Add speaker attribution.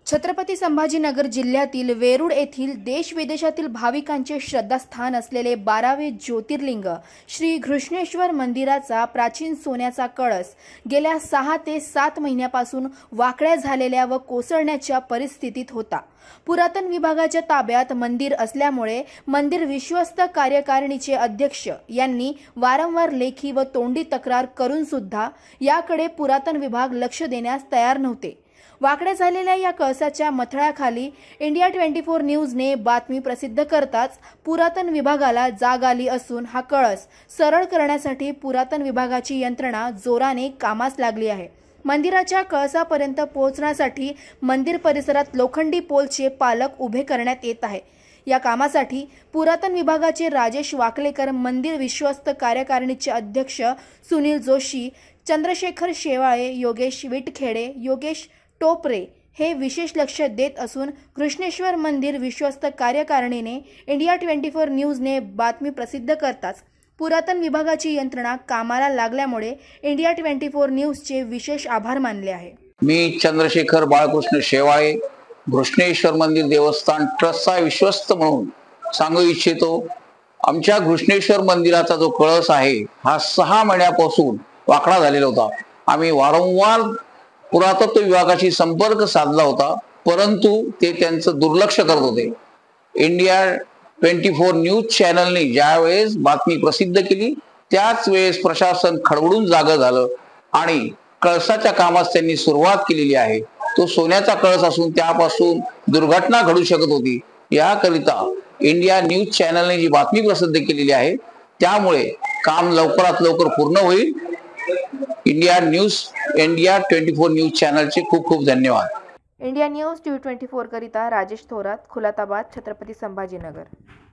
Speaker 1: छत्रपती संभाजीनगर जिल्ह्यातील वेरूळ येथील देश-विदेशातील भाविकांचे श्रद्धास्थान असलेले 12वे ज्योतिर्लिंग श्री घृष्णेश्वर मंदिराचा प्राचीन सोन्याचा कळस गेल्या 6 ते 7 महिन्यापासून वाकड्या झालेल्या व कोसळण्याच्या परिस्थितीत होता। पुरातन विभागाच्या ताब्यात मंदिर असल्यामुळे मंदिर विश्वस्त कार्यकारिणीचे अध्यक्ष यांनी वारंवार लेखी व तोंडी तक्रार करून सुद्धा याकडे पुरातन विभाग लक्ष देण्यास तयार नव्हते। वाकड्या झालेल्या या कळसाच्या मथळ्याखाली इंडिया 24 न्यूजने बातमी प्रसिद्ध करताच पुरातन विभागाला जाग आली असून हा कळस सरळ करण्यासाठी पुरातन विभागाची यंत्रणा जोराने कामास लागली आहे। मंदिराच्या कळसापर्यंत पोहोचण्यासाठी मंदिर परिसरात लोखंडी पोलचे पालक उभे करण्यात येत आहे। या कामासाठी पुरातन विभागाचे राजेश वाकलेकर, मंदिर विश्वस्त कार्यकारिणीचे अध्यक्ष सुनील जोशी, चंद्रशेखर शेवाळे, योगेश विटखेडे, योगेश टोपरे हे विशेष लक्ष देत असून घृष्णेश्वर मंदिर विश्वस्त कार्यकारिणीने इंडिया 24 न्यूजने बातमी प्रसिद्ध करताच पुरातन विभागाची यंत्रणा कामाला लागल्यामुळे इंडिया 24 न्यूजचे विशेष आभार मानले आहे।
Speaker 2: मी चंद्रशेखर बाळकृष्ण शेवाळे, घृष्णेश्वर मंदिर देवस्थान ट्रस्टचा विश्वस्त म्हणून सांगू इच्छितो, आमच्या घृष्णेश्वर मंदिराचा जो कळस आहे हा 6 महिन्यापासून वाकडा झालेला होता। आम्ही वारंवार पुरातत्व विभागाशी संपर्क साधला होता, परंतु ते त्यांचं दुर्लक्ष करत होते। इंडिया 24 न्यूज चॅनलने ज्यावेळेस बातमी प्रसिद्ध केली त्याच वेळेस प्रशासन खडबडून जागं झालं आणि कळसाच्या कामास त्यांनी सुरुवात केलेली आहे। तो सोन्याचा कळस असून त्यापासून दुर्घटना घडू शकत होती। याकरिता इंडिया न्यूज चॅनलने जी बातमी प्रसिद्ध केलेली आहे त्यामुळे काम लवकरात लवकर पूर्ण होईल। इंडिया 24 न्यूज चॅनलचे खूप खूप धन्यवाद।
Speaker 1: इंडिया न्यूज 24 करिता राजेश थोरात, खुलताबाद, छत्रपती संभाजीनगर।